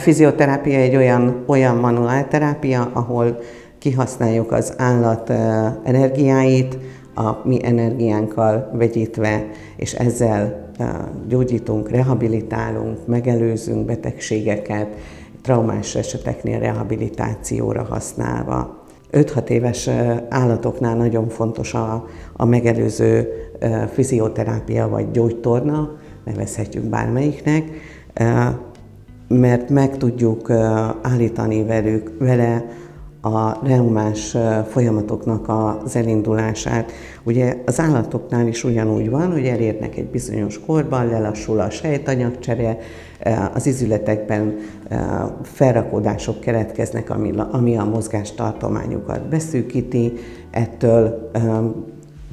fizioterápia egy olyan manuálterápia, ahol kihasználjuk az állat energiáit, a mi energiánkkal vegyítve, és ezzel gyógyítunk, rehabilitálunk, megelőzünk betegségeket, traumás eseteknél rehabilitációra használva. 5-6 éves állatoknál nagyon fontos a megelőző fizioterápia vagy gyógytorna, nevezhetjük bármelyiknek, mert meg tudjuk állítani vele a reumás folyamatoknak az elindulását. Ugye az állatoknál is ugyanúgy van, hogy elérnek egy bizonyos korban, lelassul a sejtanyagcsere, az izületekben felrakódások keletkeznek, ami a mozgástartományukat beszűkíti, ettől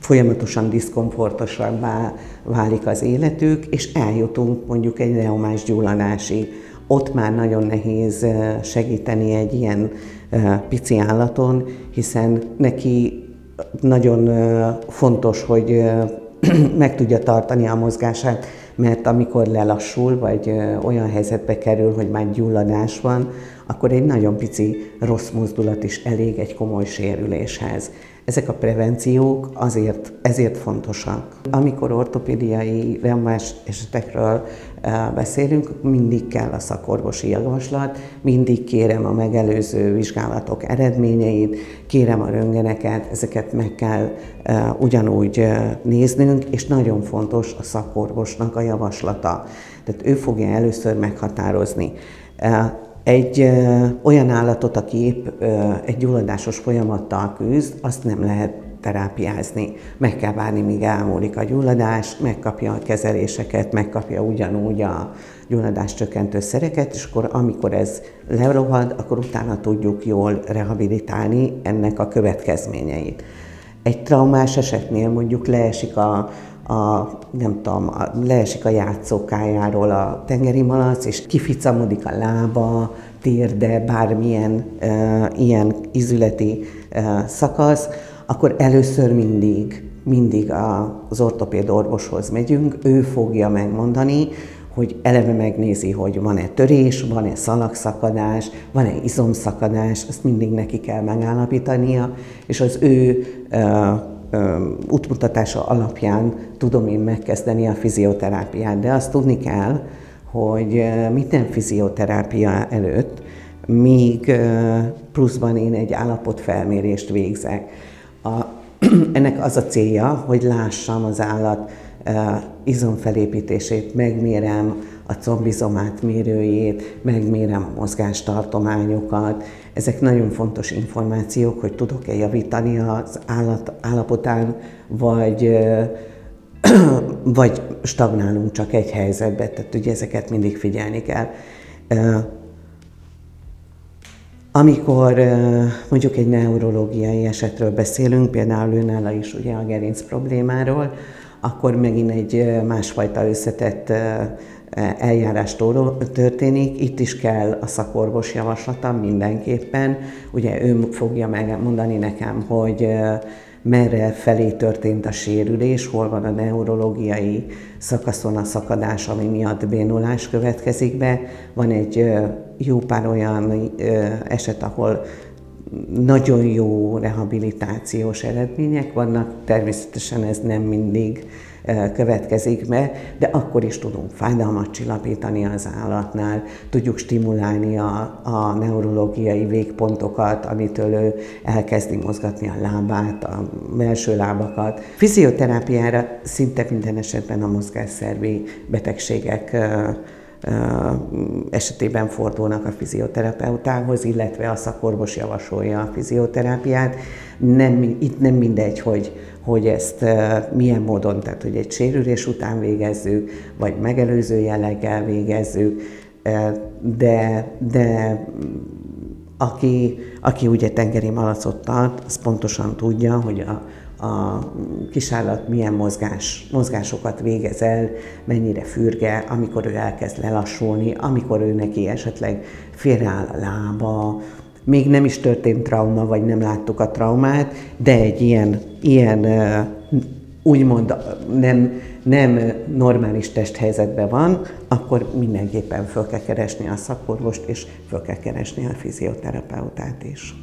folyamatosan diszkomfortosabbá válik az életük, és eljutunk mondjuk egy reumás gyulladásig. Ott már nagyon nehéz segíteni egy ilyen pici állaton, hiszen neki nagyon fontos, hogy meg tudja tartani a mozgását, mert amikor lelassul, vagy olyan helyzetbe kerül, hogy már gyulladás van, akkor egy nagyon pici rossz mozdulat is elég egy komoly sérüléshez. Ezek a prevenciók ezért fontosak. Amikor ortopédiai reumás esetekről beszélünk, mindig kell a szakorvosi javaslat, mindig kérem a megelőző vizsgálatok eredményeit, kérem a röntgeneket, ezeket meg kell ugyanúgy néznünk, és nagyon fontos a szakorvosnak a javaslata. Tehát ő fogja először meghatározni. Egy olyan állatot, aki épp egy gyulladásos folyamattal küzd, azt nem lehet terápiázni. Meg kell várni, míg elmúlik a gyulladás, megkapja a kezeléseket, megkapja ugyanúgy a gyulladás csökkentő szereket, és akkor amikor ez lerohad, akkor utána tudjuk jól rehabilitálni ennek a következményeit. Egy traumás esetnél mondjuk leesik leesik a játszókájáról a tengeri malac, és kificamodik a lába, térde, bármilyen ilyen izületi szakasz, akkor először mindig az ortopéd orvoshoz megyünk, ő fogja megmondani, hogy eleve megnézi, hogy van-e törés, van-e szalagszakadás, van-e izomszakadás, ezt mindig neki kell megállapítania, és az ő útmutatása alapján tudom én megkezdeni a fizioterápiát, de azt tudni kell, hogy minden fizioterápia előtt még pluszban én egy állapotfelmérést végzek. Ennek az a célja, hogy lássam az állat izomfelépítését, megmérem a combizomát mérőjét, megmérem a mozgástartományokat. Ezek nagyon fontos információk, hogy tudok-e javítani az állat állapotán, vagy stagnálunk csak egy helyzetbe, tehát ugye ezeket mindig figyelni kell. Amikor mondjuk egy neurológiai esetről beszélünk, például őnála is ugye a gerinc problémáról, akkor megint egy másfajta összetett eljárás történik. Itt is kell a szakorvos javaslata mindenképpen. Ugye ő fogja megmondani nekem, hogy merre felé történt a sérülés, hol van a neurológiai szakaszon a szakadás, ami miatt bénulás következik be. Van egy jó pár olyan eset, ahol nagyon jó rehabilitációs eredmények vannak, természetesen ez nem mindig következik be, de akkor is tudunk fájdalmat csillapítani az állatnál, tudjuk stimulálni a neurológiai végpontokat, amitől ő elkezdi mozgatni a lábát, a belső lábakat. Fizioterápiára szinte minden esetben a mozgásszervi betegségek esetében fordulnak a fizioterapeutához, illetve a szakorvos javasolja a fizioterápiát. Itt nem mindegy, hogy ezt milyen módon, tehát hogy egy sérülés után végezzük, vagy megelőző jelleggel végezzük, de aki ugye tengeri malacot tart, az pontosan tudja, hogy a kisállat milyen mozgásokat végez el, mennyire fürge, amikor ő elkezd lelassulni, amikor ő neki esetleg félreáll a lába, még nem is történt trauma, vagy nem láttuk a traumát, de egy ilyen úgymond nem normális testhelyzetben van, akkor mindenképpen föl kell keresni a szakorvost, és föl kell keresni a fizioterapeutát is.